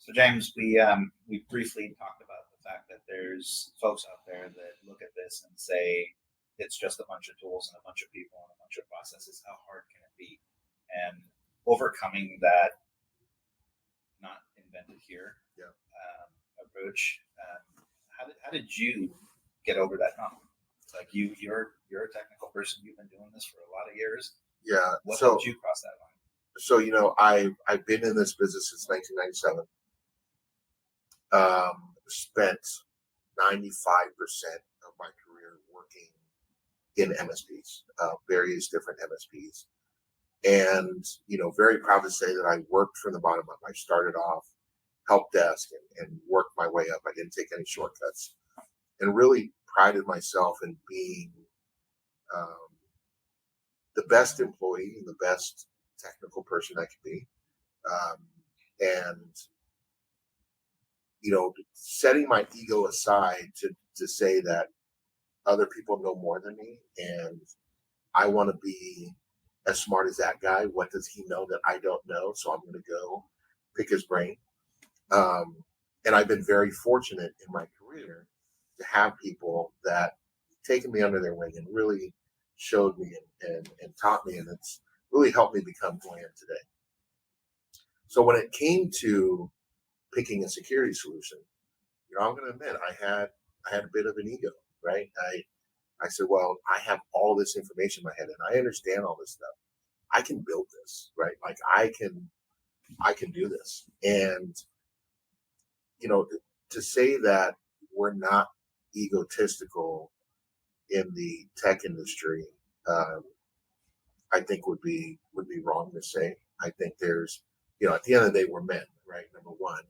So James, we briefly talked about the fact that there's folks out there that look at this and say it's just a bunch of tools and a bunch of people and a bunch of processes. How hard can it be? And overcoming that not invented here approach. How did you get over that hump? Like you're a technical person. You've been doing this for a lot of years. Yeah. What helped you cross that line? So I've been in this business since 1997. Spent 95% of my career working in MSPs, various different MSPs, and very proud to say that I worked from the bottom up. I started off help desk and worked my way up. I didn't take any shortcuts, and really prided myself in being the best employee and the best technical person I could be, and setting my ego aside to say that other people know more than me, and I want to be as smart as that guy. What does he know that I don't know? So I'm going to go pick his brain. And I've been very fortunate in my career to have people that taken me under their wing and really showed me and taught me, and it's really helped me become who I am today. So when it came to picking a security solution, I'm going to admit I had a bit of an ego, right? I said, well, I have all this information in my head and I understand all this stuff. I can build this, right? Like I can do this. And, to say that we're not egotistical in the tech industry, I think would be wrong to say. I think there's, at the end of the day, we're men, right? Number one.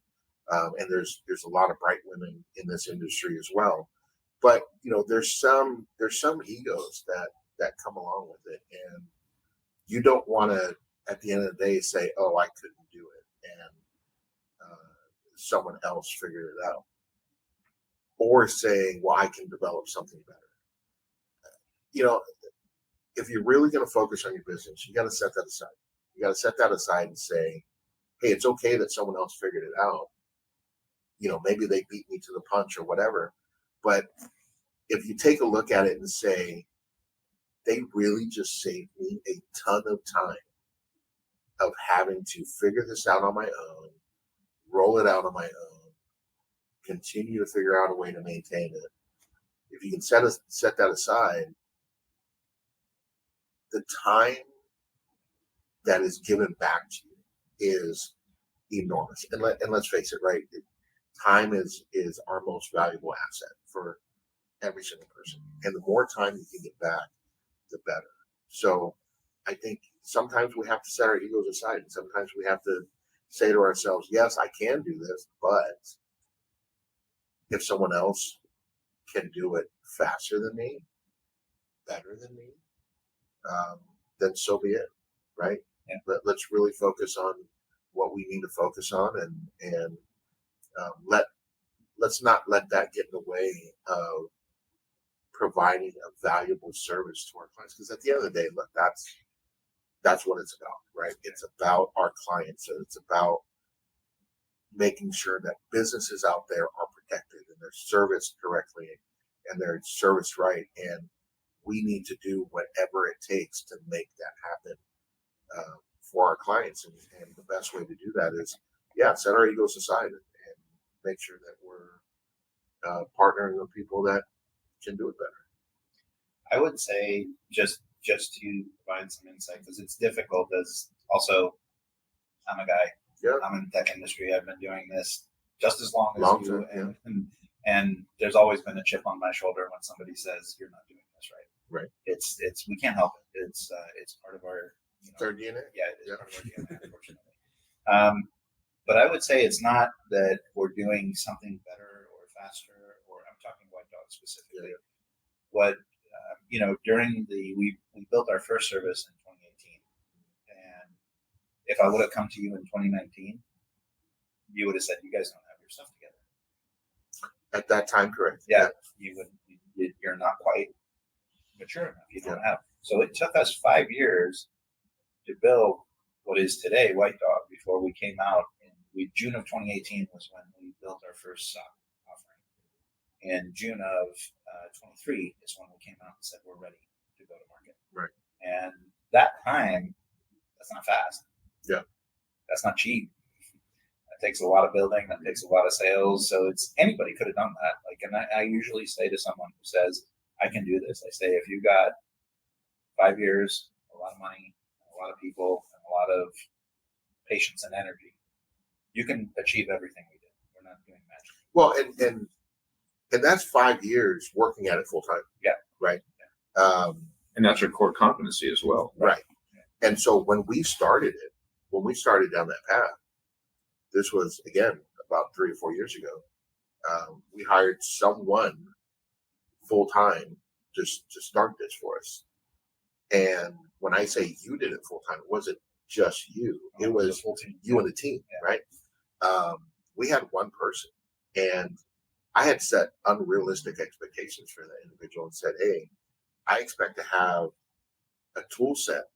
And there's a lot of bright women in this industry as well. But, there's some egos that come along with it. And you don't want to, at the end of the day, say, oh, I couldn't do it, and someone else figured it out. Or saying, well, I can develop something better. If you're really going to focus on your business, you got to set that aside. You got to set that aside and say, hey, it's okay that someone else figured it out. Maybe they beat me to the punch or whatever. But if you take a look at it and say, they really just saved me a ton of time of having to figure this out on my own, roll it out on my own, continue to figure out a way to maintain it. If you can set that aside, the time that is given back to you is enormous. And let's face it, right? Time is our most valuable asset for every single person. And the more time you can get back, the better. So I think sometimes we have to set our egos aside, and sometimes we have to say to ourselves, yes, I can do this, but if someone else can do it faster than me, better than me, then so be it, right? Yeah. Let's really focus on what we need to focus on, and let's not let that get in the way of providing a valuable service to our clients. Because at the end of the day, look, that's what it's about, right? It's about our clients. So it's about making sure that businesses out there are protected and they're serviced correctly and they're serviced right. And we need to do whatever it takes to make that happen for our clients. And the best way to do that is, set our egos aside and make sure that we're partnering with people that can do it better. I would say just to provide some insight, because it's difficult. As also, I'm a guy. Yeah. I'm in the tech industry. I've been doing this just as long as you, and there's always been a chip on my shoulder when somebody says you're not doing this right. Right. It's we can't help it. It's part of our third DNA. Yeah, it is part of our DNA, unfortunately. But I would say it's not that we're doing something better or faster, or I'm talking WhiteDog specifically. Yeah. What during we built our first service in 2018, and if I would have come to you in 2019, you would have said you guys don't have your stuff together. At that time, correct? Yeah, you would. You're not quite mature enough. You don't have. So it took us 5 years to build what is today WhiteDog before we came out and June of 2018 was when we built our first SOC offering. In June of 23 is when we came out and said we're ready to go to market. Right. And that time, that's not fast. Yeah. That's not cheap. That takes a lot of building. That takes a lot of sales. So it's anybody could have done that. Like, and I usually say to someone who says I can do this, I say if you've got 5 years, a lot of money, a lot of people, and a lot of patience and energy, you can achieve everything we did. We're not doing magic. Well, and that's 5 years working at it full time. Yeah. Right. Yeah. And that's your core competency as well. Right. Yeah. And so when we started down that path, this was again about 3 or 4 years ago. We hired someone full time just to start this for us. And when I say you did it full time, it wasn't just you. It was you and the team, right? We had one person, and I had set unrealistic expectations for that individual and said, hey, I expect to have a tool set,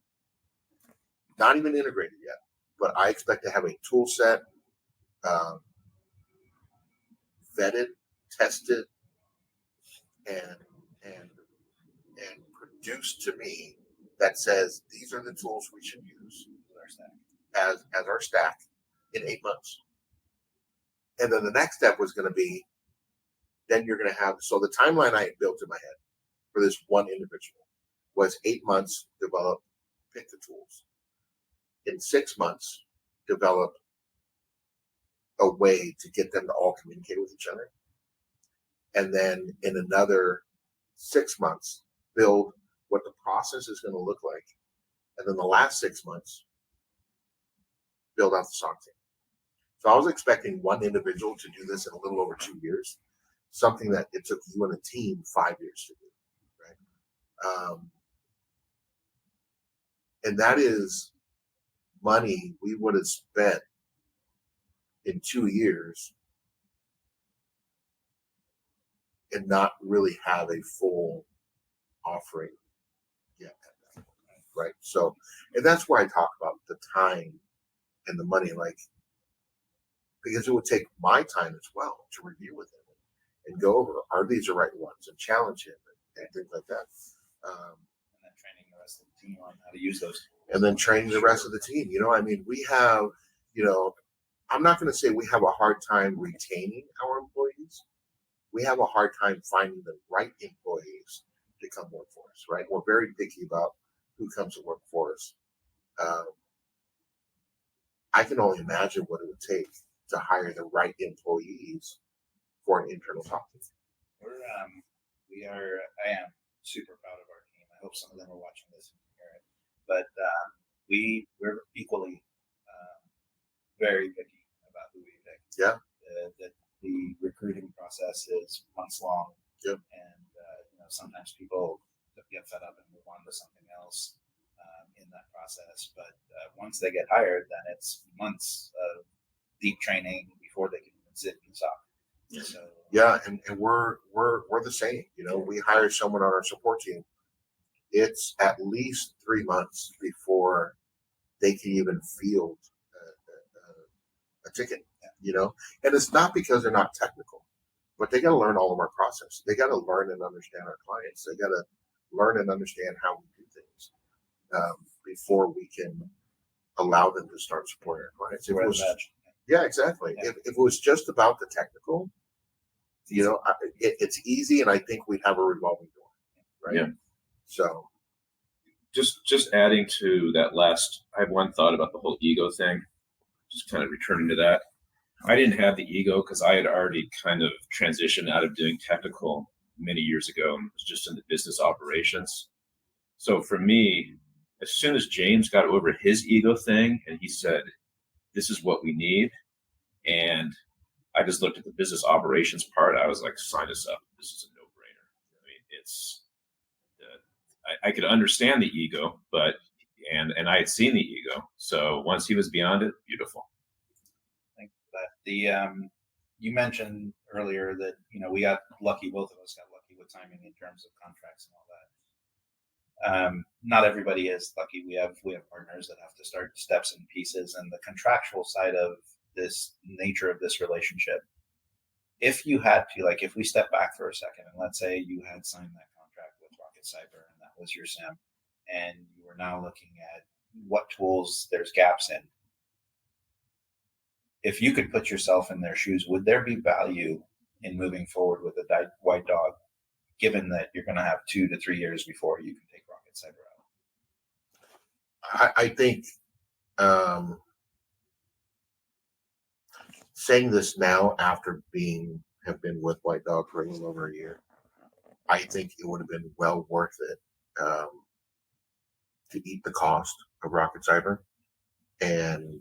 not even integrated yet, but I expect to have a tool set vetted, tested, and produced to me that says these are the tools we should use as our stack in 8 months. And then the next step was going to be, then you're going to have, so the timeline I had built in my head for this one individual was 8 months, develop, pick the tools. In 6 months, develop a way to get them to all communicate with each other. And then in another 6 months, build what the process is going to look like. And then the last 6 months, build out the SOC team. So I was expecting one individual to do this in a little over 2 years, something that it took you and a team 5 years to do, right? And that is money we would have spent in 2 years and not really have a full offering yet, right? So, and that's where I talk about the time and the money, like, because it would take my time as well to review with him and go over, are these the right ones, and challenge him and things like that. And then training the rest of the team on how to use those tools. And then training the rest of the team. I mean, we have, I'm not going to say we have a hard time retaining our employees. We have a hard time finding the right employees to come work for us, right? We're very picky about who comes to work for us. I can only imagine what it would take to hire the right employees for an internal SOC team. I am super proud of our team. I hope some of them are watching this and hear it. But we're equally very picky about who we pick. Yeah. The recruiting process is months long. Yep. And sometimes people get fed up and move on to something else in that process. But once they get hired, then it's months of deep training before they can even sit in SOC. Yeah. So, yeah, and we're the same. We hire someone on our support team. It's at least 3 months before they can even field a ticket. And it's not because they're not technical, but they got to learn all of our process. They got to learn and understand our clients. They got to learn and understand how we do things before we can allow them to start supporting our clients. Yeah, exactly. Yeah. If it was just about the technical, it's easy, and I think we'd have a revolving door, right? Yeah. So, just adding to that last, I have one thought about the whole ego thing. Just kind of returning to that. I didn't have the ego because I had already kind of transitioned out of doing technical many years ago and was just in the business operations. So for me, as soon as James got over his ego thing and he said, this is what we need, and I just looked at the business operations part, I was like, sign us up. This is a no-brainer. I mean, I could understand the ego, but and I had seen the ego. So once he was beyond it, beautiful. I think that you mentioned earlier that we got lucky. Both of us got lucky with timing in terms of contracts and all that. Not everybody is lucky. We have partners that have to start steps and pieces, and the contractual side of this nature of this relationship. If you had to, like, if we step back for a second and let's say you had signed that contract with Rocket Cyber and that was your SIM, and you were now looking at what tools there's gaps in. If you could put yourself in their shoes, would there be value in moving forward with a WhiteDog, given that you're going to have 2 to 3 years before you can take Rocket Cyber out? I think saying this now after have been with WhiteDog for a little over a year, I think it would have been well worth it to eat the cost of Rocket Cyber, and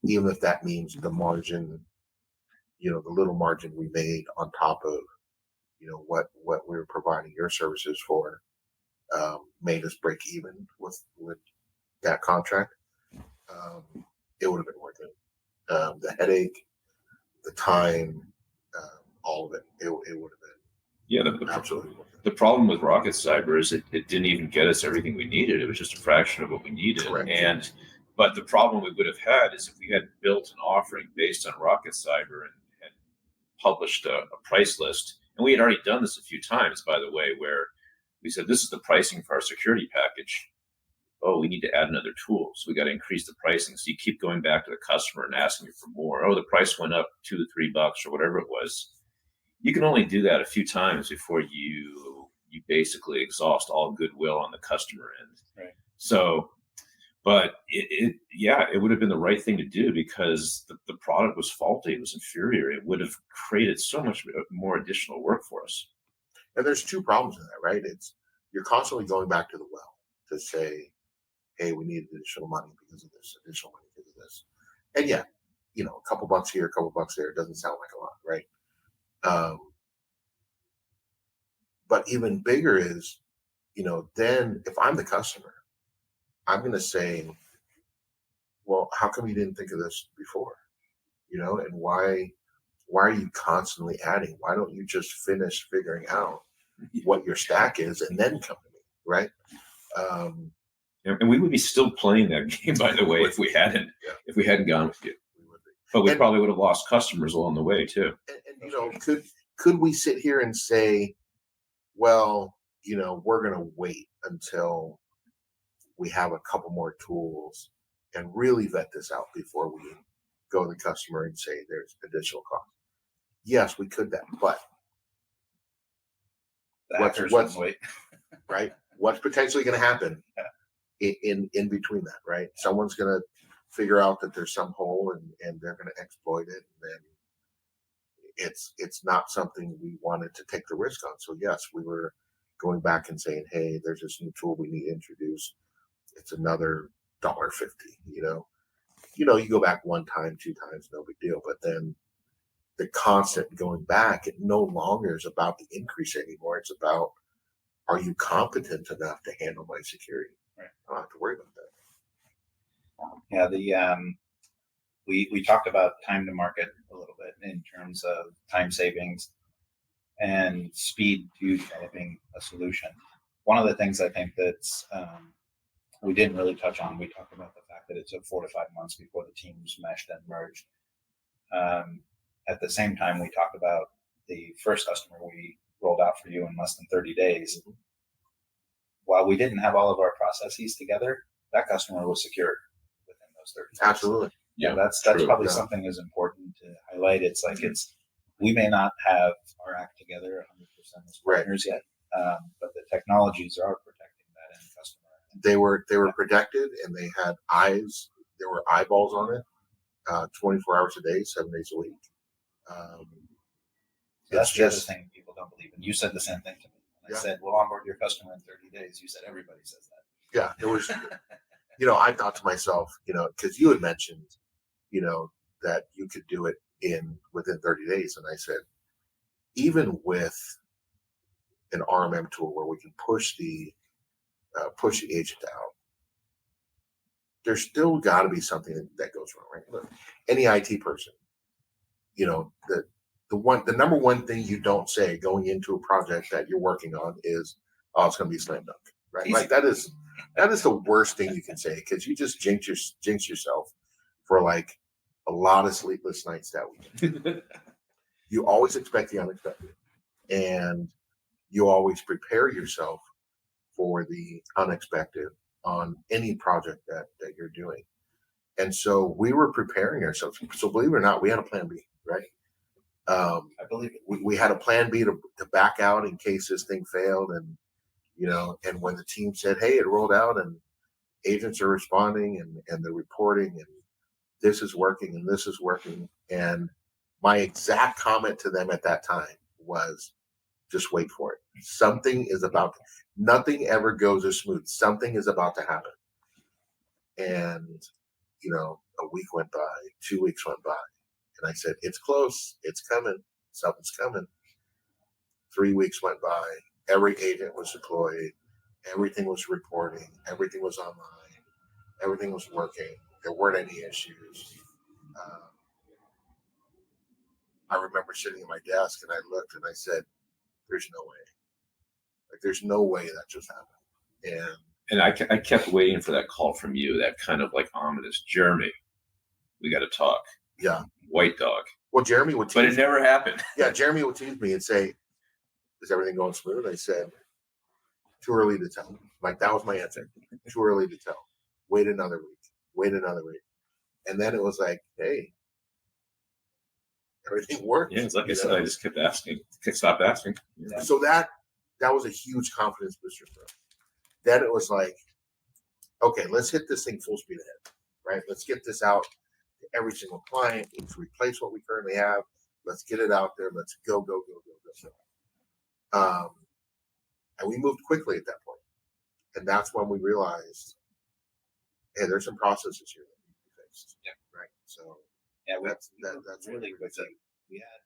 even if that means the margin, the little margin we made on top of what we were providing your services for, made us break even with that contract. It would have been worth it. The headache, the time, all of it, it would have been absolutely worth it. The problem with Rocket Cyber is it didn't even get us everything we needed. It was just a fraction of what we needed. Correct. But the problem we would have had is if we had built an offering based on Rocket Cyber and had published a price list, and we had already done this a few times, by the way, where we said, this is the pricing for our security package. Oh, we need to add another tool. So we got to increase the pricing. So you keep going back to the customer and asking for more. Oh, the price went up $2 to $3 or whatever it was. You can only do that a few times before you basically exhaust all goodwill on the customer end. Right. So, but it would have been the right thing to do because the product was faulty. It was inferior. It would have created so much more additional work for us. And there's 2 problems in that, right? You're constantly going back to the well to say, hey, we need additional money because of this, additional money because of this. And yeah, a couple bucks here, a couple bucks there, it doesn't sound like a lot, right? But even bigger is, then if I'm the customer, I'm going to say, well, how come you didn't think of this before? And why are you constantly adding? Why don't you just finish figuring out what your stack is and then come to me, right? And we would be still playing that game, by the way, if we hadn't gone with you. But we probably would have lost customers along the way too. And could we sit here and say, well, we're going to wait until we have a couple more tools and really vet this out before we go to the customer and say there's additional cost? Yes, we could that, but what's right? What's potentially going to happen in between that, right? Someone's going to figure out that there's some hole and they're going to exploit it, and then it's not something we wanted to take the risk on. So yes, we were going back and saying, hey, there's this new tool we need to introduce. It's another $1.50. You go back 1 time, 2 times, no big deal. But then the constant going back, it no longer is about the increase anymore. It's about, are you competent enough to handle my security? Right. I don't have to worry about that. Yeah, we talked about time to market a little bit in terms of time savings and speed to developing a solution. One of the things I think that's we didn't really touch on, we talked about the fact that it took 4 to 5 months before the teams meshed and merged. At the same time, we talked about the first customer we rolled out for you in less than 30 days. Mm-hmm. While we didn't have all of our processes together, that customer was secured within those 30 days. Absolutely. Yeah, that's probably something is important to highlight. It's like we may not have our act together 100% as partners yet, but the technologies are protecting that end customer. They were protected, and they had eyes. There were eyeballs on it, 24 hours a day, 7 days a week. That's the other thing people don't believe. And you said the same thing to me. When I said, we'll onboard your customer in 30 days. You said everybody says that. Yeah, it was. I thought to myself, because you had mentioned, that you could do it within 30 days, and I said, even with an RMM tool where we can push the agent out, there's still got to be something that goes wrong, right? Look, any IT person, the number one thing you don't say going into a project that you're working on is, oh, it's going to be a slam dunk, right? Easy. Like that is the worst thing you can say, because you just jinx yourself for like, a lot of sleepless nights that weekend. You always expect the unexpected, and you always prepare yourself for the unexpected on any project that you're doing. And so we were preparing ourselves. So believe it or not, we had a plan B, right? I believe it. We had a plan B to back out in case this thing failed. And, and when the team said, hey, it rolled out and agents are responding and they're reporting and this is working and this is working. And my exact comment to them at that time was, just wait for it. Something is nothing ever goes as smooth. Something is about to happen. And, a week went by, 2 weeks went by, and I said, it's close. It's coming. Something's coming. 3 weeks went by. Every agent was deployed. Everything was reporting. Everything was online. Everything was working. There weren't any issues. I remember sitting at my desk and I looked and I said, there's no way. There's no way that just happened. And I kept waiting for that call from you, that kind of like ominous, Jeremy, we got to talk. Yeah. WhiteDog. Well, Jeremy would tease But it never happened. Yeah, Jeremy would tease me and say, is everything going smooth? I said, too early to tell. That was my answer. Too early to tell. Wait another week. Wait another week. And then it was like, hey, everything worked. Yeah, it's like I said, I just kept asking. Stopped asking. Yeah. So that was a huge confidence booster for us. Then it was like, okay, let's hit this thing full speed ahead, right? Let's get this out to every single client. Let's replace what we currently have. Let's get it out there. Let's go. And we moved quickly at that point. And that's when we realized, hey, there's some processes here that need to be fixed. Yeah. Right. So that's really quickly. We had,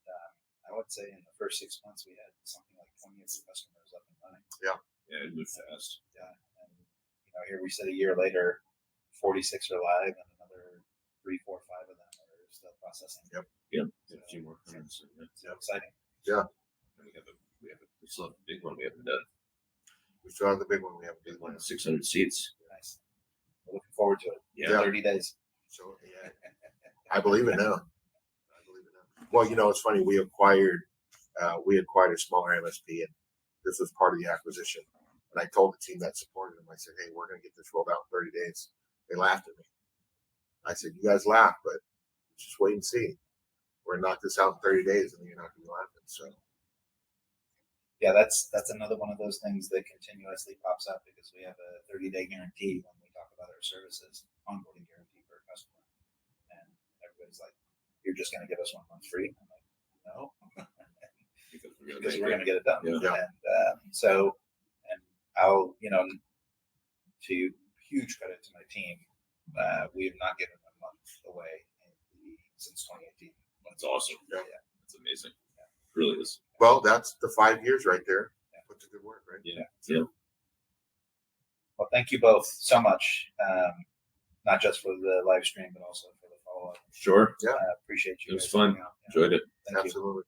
I would say, in the first 6 months, we had something like 28 customers up and running. Yeah. Yeah, it moved fast. Yeah, and here we said a year later, 46 are live, and another 3, 4, 5 of them are still processing. Yep. Yeah, a few more coming. So exciting. Yeah. And we still have a big one we haven't done. We still have the big one. We have a Big big one, one. 600 seats. Nice. We're looking forward to it. Yeah. 30 days. So yeah, I believe it now. Well, it's funny. We acquired a smaller MSP, and this was part of the acquisition. And I told the team that supported them, I said, hey, we're going to get this rolled out in 30 days. They laughed at me. I said, you guys laugh, but just wait and see. We're going to knock this out in 30 days, and then you're not going to be laughing. So, yeah, that's another one of those things that continuously pops up because we have a 30-day guarantee when we talk about our services, onboarding guarantee for a customer. And everybody's like, you're just going to give us 1 month free? I'm like, no. Because we're going to get it done. Yeah. And I'll, to huge credit to my team, we have not given a month away since 2018. That's awesome. Yeah. That's amazing. Yeah. It really is. well, that's the 5 years right there. Yeah. Put to good work, right? Yeah. Well, thank you both so much, not just for the live stream, but also for the follow-up. Sure. Yeah. Appreciate you. It was guys fun. coming out. Enjoyed it. Thank you. Absolutely.